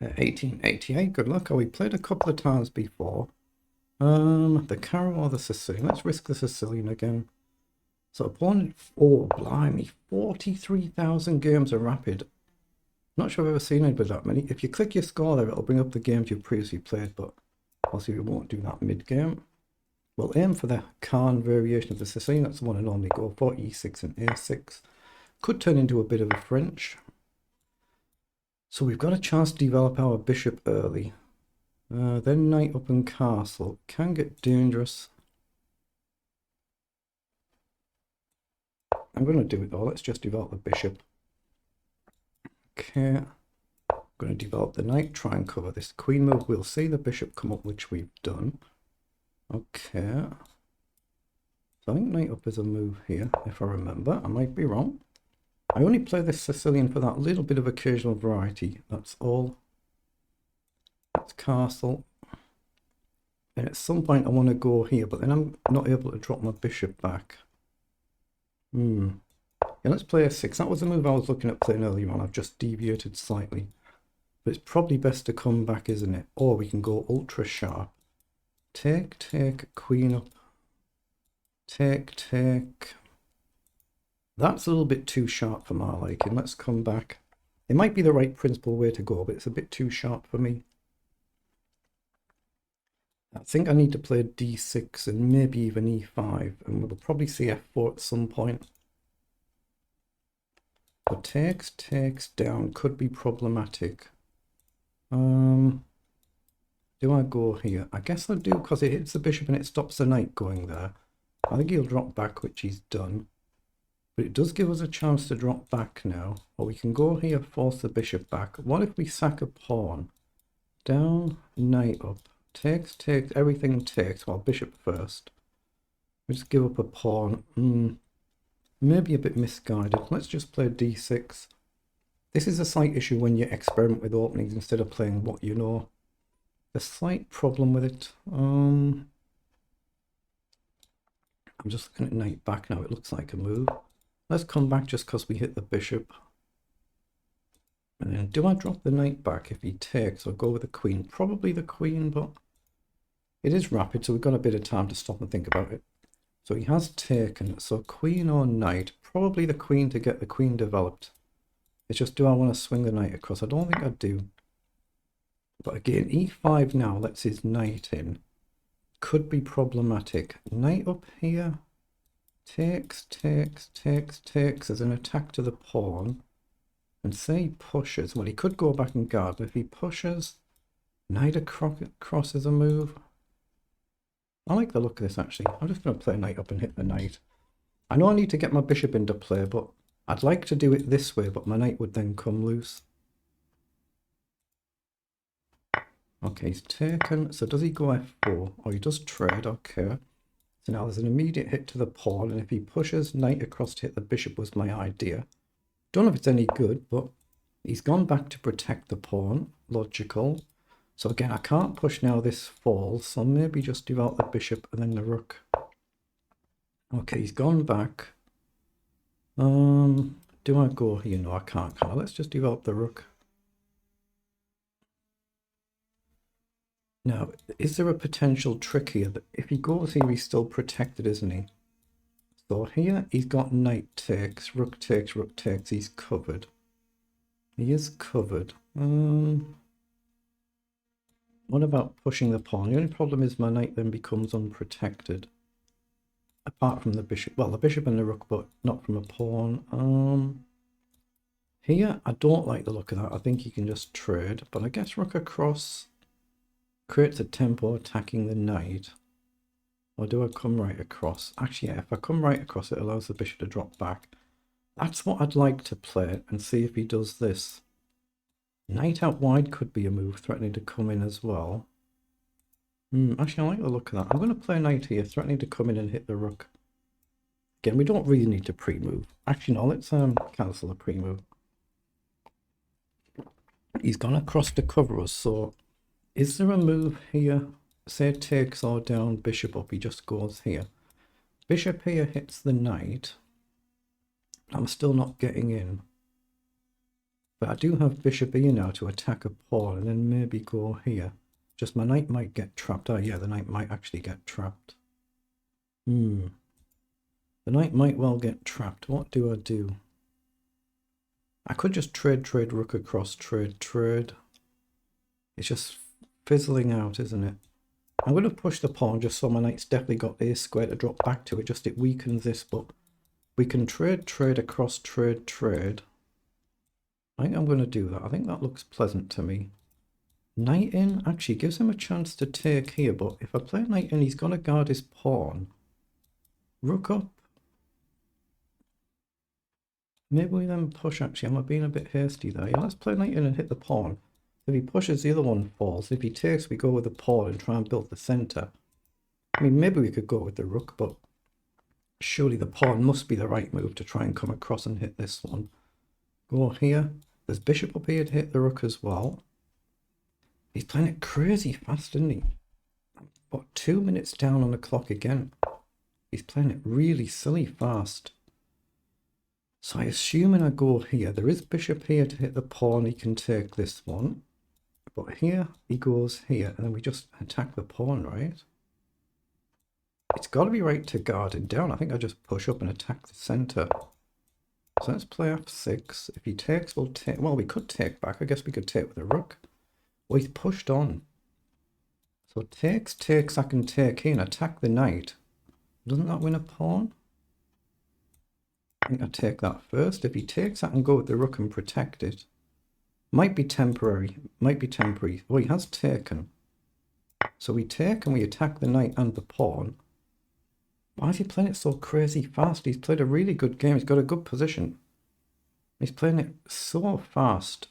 1888, good luck. Oh, we played a couple of times before. The Carol or the Sicilian? Let's risk the Sicilian again. So opponent, oh blimey, 43,000 games of Rapid. Not sure I've ever seen anybody that many. If you click your score there, it'll bring up the games you've previously played, but obviously we won't do that mid-game. We'll aim for the Karn variation of the Sicilian. That's the one I normally go for, E6 and A6. Could turn into a bit of a French. So we've got a chance to develop our bishop early. Then knight up and castle. Can get dangerous. I'm going to do it though. Let's just develop the bishop. Okay. I'm going to develop the knight, try and cover this queen move. We'll see the bishop come up, which we've done. Okay. So I think knight up is a move here, if I remember. I might be wrong. I only play this Sicilian for that little bit of occasional variety. That's all. That's castle. And at some point I want to go here, but then I'm not able to drop my bishop back. Yeah, let's play a6. That was the move I was looking at playing earlier on. I've just deviated slightly. But it's probably best to come back, isn't it? Or we can go ultra sharp. Take, take, queen up. Take, take. That's a little bit too sharp for my liking. Let's come back. It might be the right principal way to go, but it's a bit too sharp for me. I think I need to play d6 and maybe even e5, and we'll probably see f4 at some point. But takes, takes down could be problematic. Do I go here? I guess I do, because it hits the bishop and it stops the knight going there. I think he'll drop back, which he's done. But it does give us a chance to drop back now. Or we can go here, force the bishop back. What if we sack a pawn? Down, knight up. Takes, takes, everything takes. Well, bishop first. We just give up a pawn. Maybe a bit misguided. Let's just play d6. This is a slight issue when you experiment with openings instead of playing what you know. The slight problem with it. I'm just looking at knight back now. It looks like a move. Let's come back just because we hit the bishop. And then do I drop the knight back if he takes, or go with the queen? Probably the queen, but it is rapid, so we've got a bit of time to stop and think about it. So he has taken, so queen or knight, probably the queen to get the queen developed. It's just, do I want to swing the knight across? I don't think I do. But again, e5 now lets his knight in. Could be problematic. Knight up here. Takes, takes, takes, takes as an attack to the pawn. And say he pushes. Well, he could go back and guard, but if he pushes, knight across is a move. I like the look of this, actually. I'm just going to play knight up and hit the knight. I know I need to get my bishop into play, but I'd like to do it this way, but my knight would then come loose. Okay, he's taken. So does he go f4? Oh, he does trade. Okay. So now there's an immediate hit to the pawn, and if he pushes knight across to hit the bishop was my idea. Don't know if it's any good, but he's gone back to protect the pawn. Logical. So again, I can't push now, this falls, so maybe just develop the bishop and then the rook. Okay, he's gone back. Do I go here? No, I can't. Let's just develop the rook. Now, is there a potential trick here that if he goes here, he's still protected, isn't he? So here, he's got knight takes, rook takes, rook takes. He's covered. He is covered. What about pushing the pawn? The only problem is my knight then becomes unprotected. Apart from the bishop. Well, the bishop and the rook, but not from a pawn. Here, I don't like the look of that. I think you can just trade. But I guess rook across creates a tempo attacking the knight. Or do I come right across? Actually, yeah, if I come right across, it allows the bishop to drop back. That's what I'd like to play and see if he does this. Knight out wide could be a move, threatening to come in as well. Actually, I like the look of that. I'm going to play knight here, threatening to come in and hit the rook. Again, we don't really need to pre-move. Actually, no, let's cancel the pre-move. He's gone across to cover us, so is there a move here? Say takes or down, bishop up, he just goes here. Bishop here hits the knight. I'm still not getting in. But I do have bishop E now to attack a pawn and then maybe go here. Just my knight might get trapped. Oh yeah, the knight might actually get trapped. The knight might well get trapped. What do I do? I could just trade rook across, trade. It's just fizzling out, isn't it? I'm going to push the pawn just so my knight's definitely got a square to drop back to. It weakens this, but we can trade across, trade. I think I'm going to do that. I think that looks pleasant to me. Knight in actually gives him a chance to take here, but if I play knight in, he's going to guard his pawn. Rook up. Maybe we then push, actually. Am I being a bit hasty there? Yeah, let's play knight in and hit the pawn. If he pushes, the other one falls. If he takes, we go with the pawn and try and build the centre. I mean, maybe we could go with the rook, but surely the pawn must be the right move to try and come across and hit this one. Go here. There's bishop up here to hit the rook as well. He's playing it crazy fast, isn't he? What, 2 minutes down on the clock again? He's playing it really silly fast. So I assume when I go here, there is bishop here to hit the pawn. He can take this one. But here, he goes here, and then we just attack the pawn, right? It's got to be right to guard it down. I think I just push up and attack the centre. So let's play f6. If he takes, we'll take... Well, we could take back. I guess we could take with a rook. Well, he's pushed on. So takes, I can take here and attack the knight. Doesn't that win a pawn? I think I take that first. If he takes, I can go with the rook and protect it. Might be temporary. Oh, he has taken. So we take and we attack the knight and the pawn. Why is he playing it so crazy fast? He's played a really good game. He's got a good position. He's playing it so fast.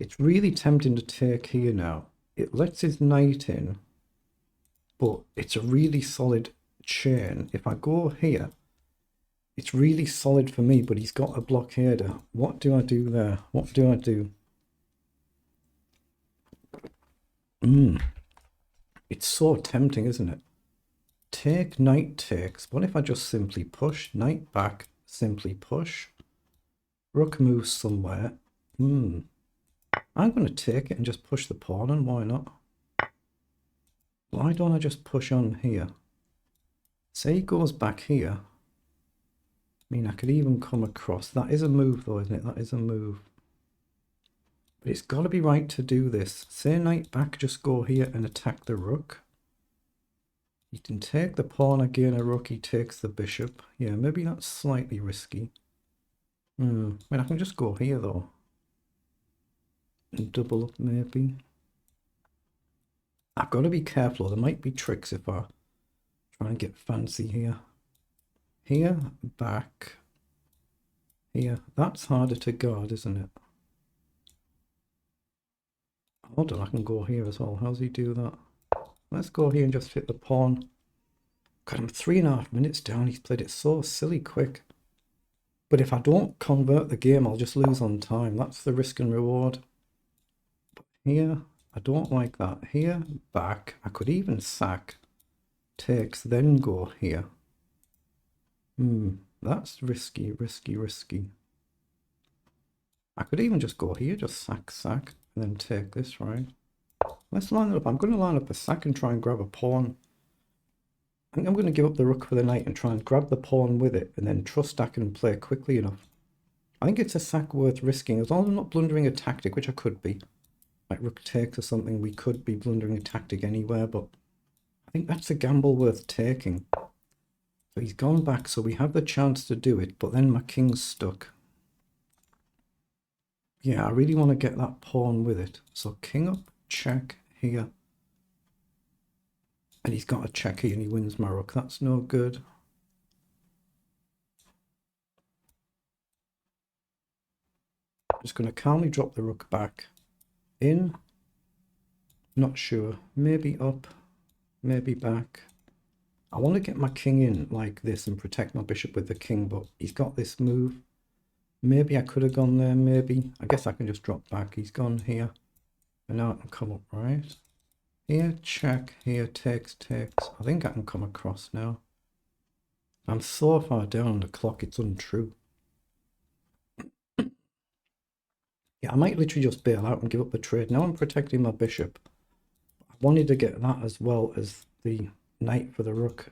It's really tempting to take here now. It lets his knight in, but it's a really solid chain. If I go here, it's really solid for me, but he's got a blockader. What do I do there? What do I do? It's so tempting, isn't it? Take, knight takes. What if I just simply push? Knight back, simply push. Rook moves somewhere. I'm going to take it and just push the pawn, and why not? Why don't I just push on here? Say he goes back here. I mean, I could even come across. That is a move though, isn't it? That is a move. But it's got to be right to do this. Say knight back, just go here and attack the rook. He can take the pawn again, a rook, he takes the bishop. Yeah, maybe that's slightly risky. I mean, I can just go here though. And double up maybe. I've got to be careful. There might be tricks if I try and get fancy here. Here, back. Here. That's harder to guard, isn't it? Hold on, I can go here as well. How's he do that? Let's go here and just hit the pawn. God, I'm 3.5 minutes down. He's played it so silly quick. But if I don't convert the game, I'll just lose on time. That's the risk and reward. But here, I don't like that. Here, back. I could even sack. Takes, then go here. That's risky. I could even just go here, just sack, and then take this, right? Let's line it up. I'm going to line up a sack and try and grab a pawn. I think I'm going to give up the rook for the knight and try and grab the pawn with it, and then trust I can play quickly enough. I think it's a sack worth risking, as long as I'm not blundering a tactic, which I could be. Like rook takes or something, we could be blundering a tactic anywhere, but I think that's a gamble worth taking. So he's gone back, so we have the chance to do it, but then my king's stuck. Yeah, I really want to get that pawn with it. So king up, check here. And he's got a check here and he wins my rook. That's no good. I'm just going to calmly drop the rook back. In. Not sure. Maybe up. Maybe back. I want to get my king in like this and protect my bishop with the king, but he's got this move. Maybe I could have gone there, maybe. I guess I can just drop back. He's gone here. And now I can come up, right? Here, check. Here, takes. I think I can come across now. I'm so far down on the clock, it's untrue. Yeah, I might literally just bail out and give up the trade. Now I'm protecting my bishop. I wanted to get that as well as the knight for the rook.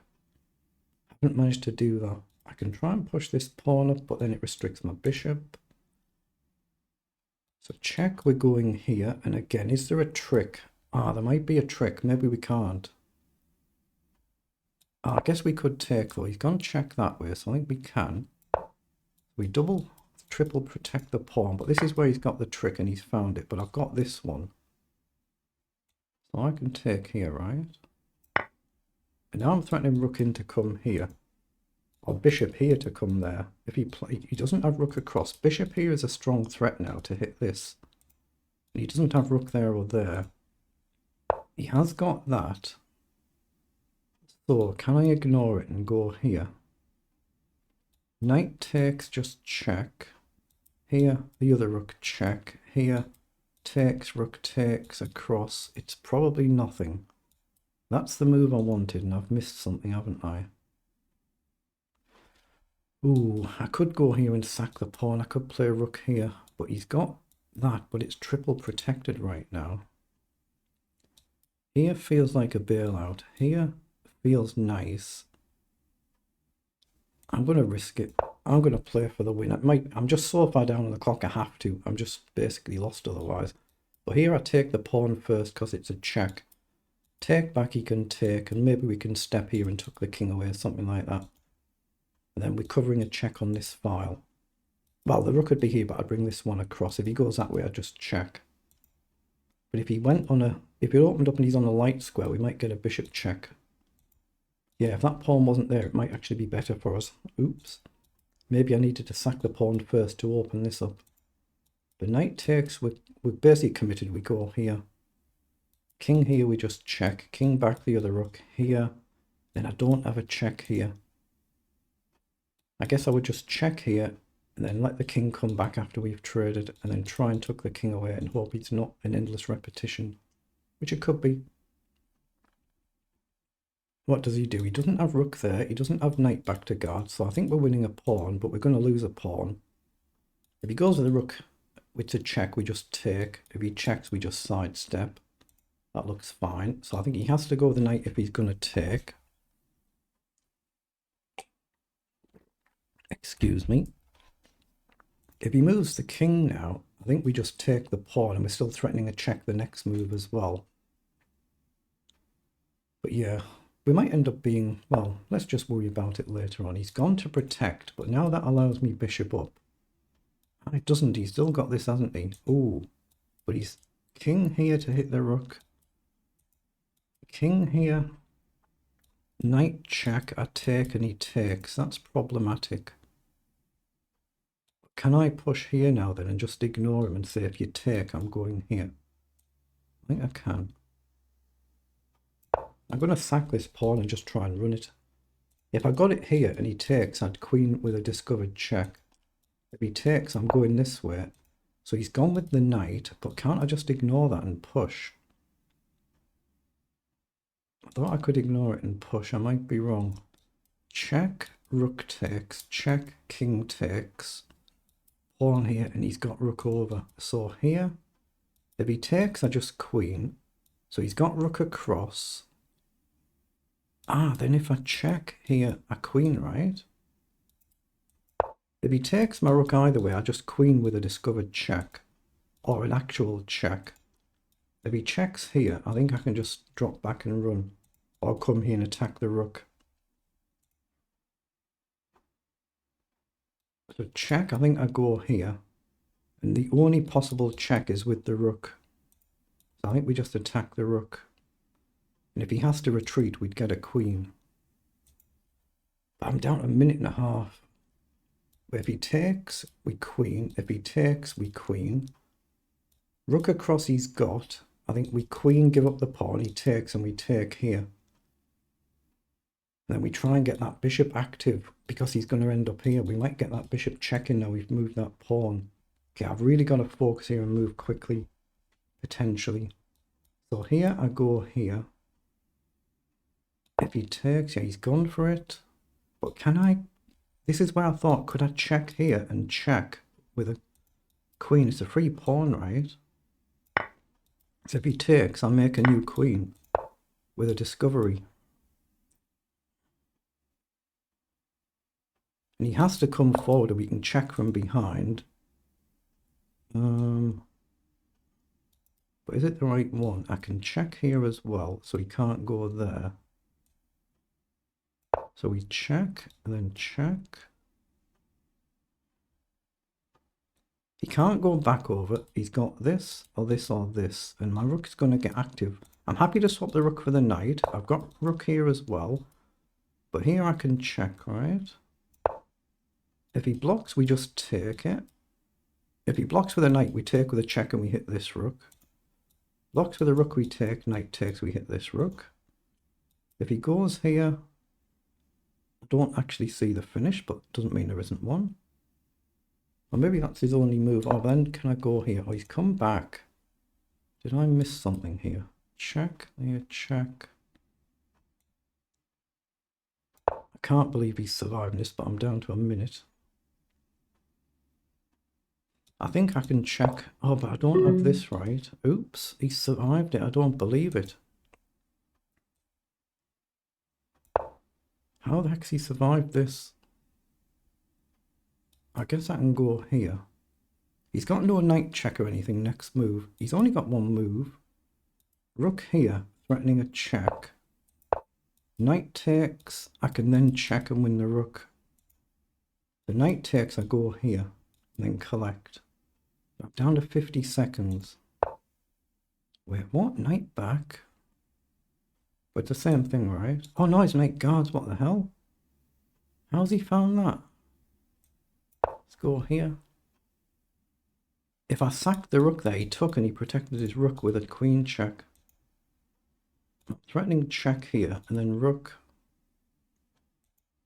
I haven't managed to do that. I can try and push this pawn up, but then it restricts my bishop. So check, we're going here. And again, is there a trick? Ah, there might be a trick. Maybe we can't. I guess we could take though. He's gone check that way, so I think we can. We double, triple protect the pawn, but this is where he's got the trick and he's found it. But I've got this one. So I can take here, right? And now I'm threatening rook in to come here. Or bishop here to come there. If he doesn't have rook across. Bishop here is a strong threat now to hit this. And he doesn't have rook there or there. He has got that. So can I ignore it and go here? Knight takes, just check. Here, the other rook check. Here, takes, rook takes, across. It's probably nothing. That's the move I wanted, and I've missed something, haven't I? Ooh, I could go here and sack the pawn. I could play rook here, but he's got that, but it's triple protected right now. Here feels like a bailout. Here feels nice. I'm going to risk it. I'm going to play for the win. I'm just so far down on the clock I have to. I'm just basically lost otherwise. But here I take the pawn first because it's a check. Take back he can take, and maybe we can step here and tuck the king away, something like that. And then we're covering a check on this file. Well, the rook would be here, but I'd bring this one across. If he goes that way, I'd just check. But if he went on a... If it opened up and he's on a light square, we might get a bishop check. Yeah, if that pawn wasn't there, it might actually be better for us. Oops. Maybe I needed to sack the pawn first to open this up. The knight takes, we're basically committed. We go here. King here, we just check. King back the other rook here. Then I don't have a check here. I guess I would just check here and then let the king come back after we've traded and then try and tuck the king away and hope it's not an endless repetition, which it could be. What does he do? He doesn't have rook there. He doesn't have knight back to guard. So I think we're winning a pawn, but we're going to lose a pawn. If he goes with the rook, it's a check. We just take. If he checks, we just sidestep. That looks fine. So I think he has to go with the knight if he's going to take. Excuse me. If he moves the king now, I think we just take the pawn and we're still threatening a check the next move as well. But yeah, we might end up being, well, let's just worry about it later on. He's gone to protect, but now that allows me bishop up. And it doesn't, he's still got this, hasn't he? Ooh, but he's king here to hit the rook. King here. Knight check, I take and he takes. That's problematic. Can I push here now then and just ignore him and say if you take, I'm going here? I think I can. I'm going to sack this pawn and just try and run it. If I got it here and he takes, I'd queen with a discovered check. If he takes, I'm going this way. So he's gone with the knight, but can't I just ignore that and push? I thought I could ignore it and push. I might be wrong. Check, rook takes, check, king takes. Pawn here, and he's got rook over. So here, if he takes, I just queen. So he's got rook across. Ah, then if I check here, a queen, right? If he takes my rook either way, I just queen with a discovered check. Or an actual check. If he checks here, I think I can just drop back and run. Or come here and attack the rook. So check, I think I go here. And the only possible check is with the rook. So I think we just attack the rook. And if he has to retreat, we'd get a queen. But I'm down to a minute and a half. But if he takes, we queen. If he takes, we queen. Rook across he's got. I think we queen, give up the pawn. He takes and we take here. And then we try and get that bishop active because he's going to end up here. We might get that bishop checking now. We've moved that pawn. Okay, I've really got to focus here and move quickly, potentially. So here I go here. If he takes, yeah, he's gone for it. But can I? This is where I thought, could I check here and check with a queen. It's a free pawn, right? So if he takes, I'll make a new queen with a discovery. And he has to come forward or we can check from behind. But is it the right one? I can check here as well, so he can't go there. So we check and then check. He can't go back over. He's got this or this or this, and my rook is going to get active. I'm happy to swap the rook for the knight. I've got rook here as well, but here I can check, right? If he blocks, we just take it. If he blocks with a knight, we take with a check and we hit this rook. Blocks with a rook, we take. Knight takes, we hit this rook. If he goes here, I don't actually see the finish, but doesn't mean there isn't one. Or maybe that's his only move. Oh, then can I go here? Oh, he's come back. Did I miss something here? Check, here, check. I can't believe he's surviving this, but I'm down to a minute. I think I can check. Oh, but I don't have this right. Oops, he survived it. I don't believe it. How the heck's he survived this? I guess I can go here. He's got no knight check or anything next move. He's only got one move. Rook here, threatening a check. Knight takes. I can then check and win the rook. The knight takes, I go here, and then collect. I'm down to 50 seconds. Wait, what? Knight back? But it's the same thing, right? Oh no, his knight guards, what the hell? How's he found that? Let's go here. If I sacked the rook there, he took and he protected his rook with a queen check. Threatening check here, and then rook.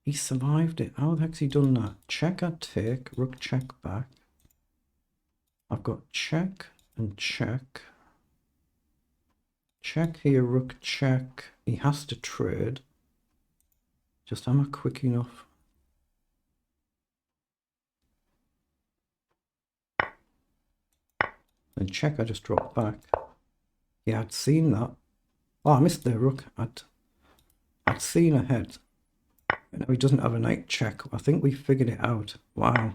He survived it. How the heck's he done that? Check, I take, rook check back. I've got check and check. Check here, rook check. He has to trade. Just am I quick enough? And check, I just dropped back. Yeah, I'd seen that. Oh, I missed the rook. I'd seen ahead. And now he doesn't have a knight check. I think we figured it out. Wow.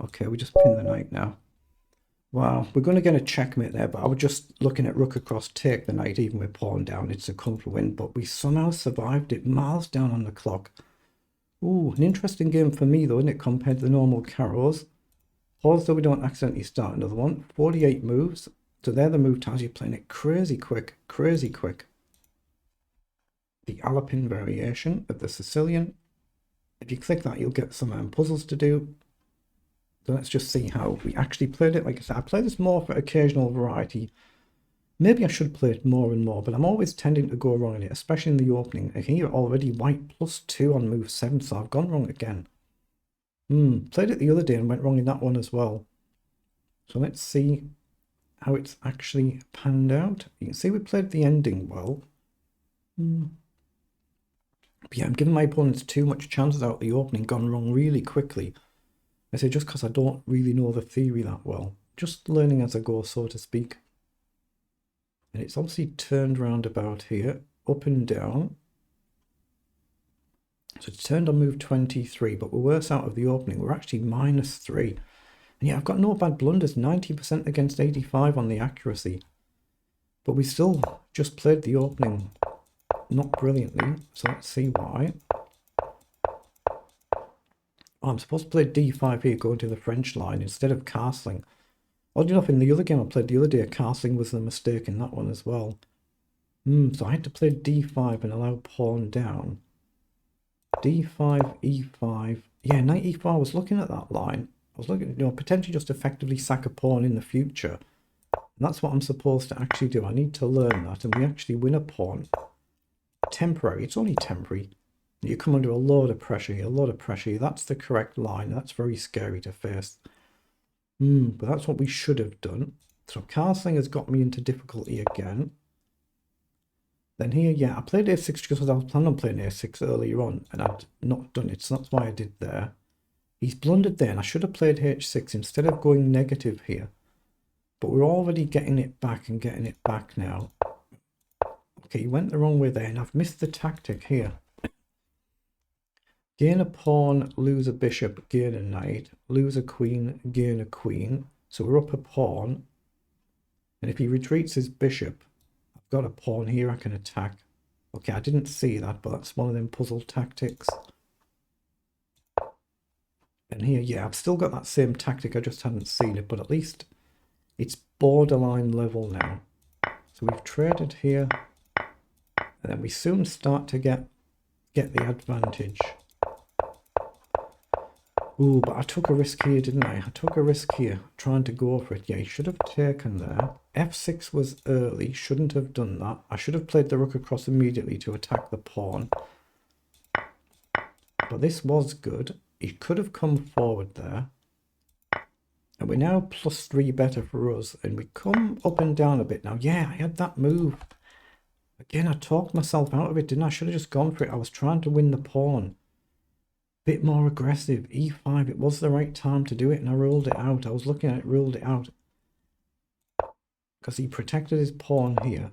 Okay, we just pin the knight now. Wow, we're going to get a checkmate there, but I was just looking at rook across, take the knight, even with pawn down. It's a comfortable win, but we somehow survived it, miles down on the clock. Ooh, an interesting game for me, though, isn't it, compared to the normal carrows? Pause so we don't accidentally start another one. 48 moves. So they're the move times. You're playing it crazy quick, crazy quick. The Alpine variation of the Sicilian. If you click that, you'll get some puzzles to do. So let's just see how we actually played it. Like I said, I play this more for occasional variety. Maybe I should play it more and more, but I'm always tending to go wrong in it, especially in the opening. Here already white +2 on move 7, so I've gone wrong again. Played it the other day and went wrong in that one as well. So let's see how it's actually panned out. You can see we played the ending well. But yeah, I'm giving my opponents too much chances out the opening, gone wrong really quickly. I say just because I don't really know the theory that well. Just learning as I go, so to speak. And it's obviously turned round about here, up and down. So it's turned on move 23, but we're worse out of the opening. We're actually -3. And yeah, I've got no bad blunders, 90% against 85 on the accuracy. But we still just played the opening not brilliantly, so let's see why. Oh, I'm supposed to play d5 here, going to the French line instead of castling. Oddly enough, in the other game I played the other day, castling was the mistake in that one as well. So I had to play d5 and allow pawn down. d5, e5. Yeah, knight e4, I was looking at that line. I was looking, potentially just effectively sack a pawn in the future. And that's what I'm supposed to actually do. I need to learn that, and we actually win a pawn. Temporary, it's only temporary. You come under a lot of pressure here, a lot of pressure here. That's the correct line. That's very scary to face. But that's what we should have done. So castling has got me into difficulty again. Then here, yeah, I played a6 because I was planning on playing a6 earlier on, and I'd not done it, so that's why I did there. He's blundered there, and I should have played h6 instead of going negative here. But we're already getting it back and getting it back now. Okay, he went the wrong way there, and I've missed the tactic here. Gain a pawn, lose a bishop, gain a knight, lose a queen, gain a queen. So we're up a pawn. And if he retreats his bishop, I've got a pawn here I can attack. Okay, I didn't see that, but that's one of them puzzle tactics. And here, yeah, I've still got that same tactic, I just hadn't seen it, but at least it's borderline level now. So we've traded here, and then we soon start to get the advantage. Ooh, but I took a risk here, didn't I? I took a risk here, trying to go for it. Yeah, he should have taken there. F6 was early, shouldn't have done that. I should have played the rook across immediately to attack the pawn. But this was good. He could have come forward there. And we're now +3 better for us. And we come up and down a bit now. Yeah, I had that move. Again, I talked myself out of it, didn't I? I should have just gone for it. I was trying to win the pawn. Bit more aggressive. E5, it was the right time to do it, and I ruled it out. I was looking at it, ruled it out. Because he protected his pawn here.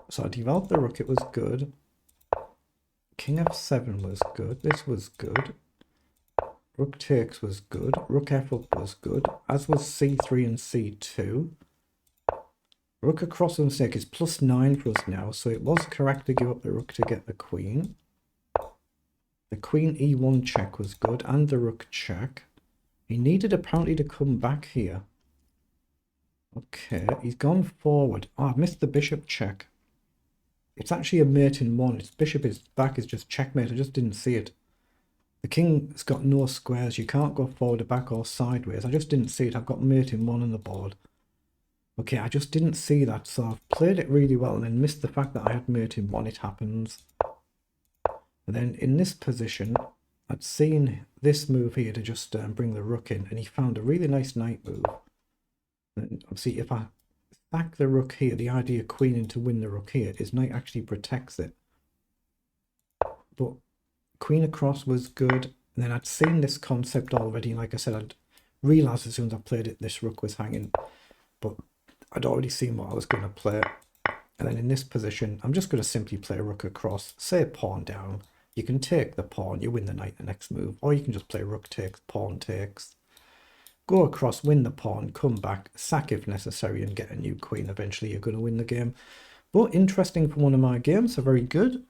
So I developed the rook, it was good. King f7 was good. This was good. Rook takes was good. Rook f up was good. As was c3 and c2. Rook across the mistake is +9 for us now. So it was correct to give up the rook to get the queen. The queen e1 check was good. And the rook check. He needed apparently to come back here. Okay, he's gone forward. Oh, I've missed the bishop check. It's actually a mate in one. Its bishop is back is just checkmate. I just didn't see it. The king's got no squares. You can't go forward or back or sideways. I just didn't see it. I've got mate in one on the board. Okay, I just didn't see that. So I've played it really well and then missed the fact that I had mate in one. It happens. And then in this position, I'd seen this move here to just bring the rook in. And he found a really nice knight move. And obviously, if I sack the rook here, the idea of queening to win the rook here is knight actually protects it. But queen across was good. And then I'd seen this concept already. Like I said, I'd realised as soon as I played it, this rook was hanging. But I'd already seen what I was going to play. And then in this position, I'm just going to simply play rook across, say pawn down. You can take the pawn, you win the knight the next move. Or you can just play rook takes, pawn takes. Go across, win the pawn, come back, sack if necessary, and get a new queen. Eventually, you're going to win the game. But interesting for one of my games, so very good.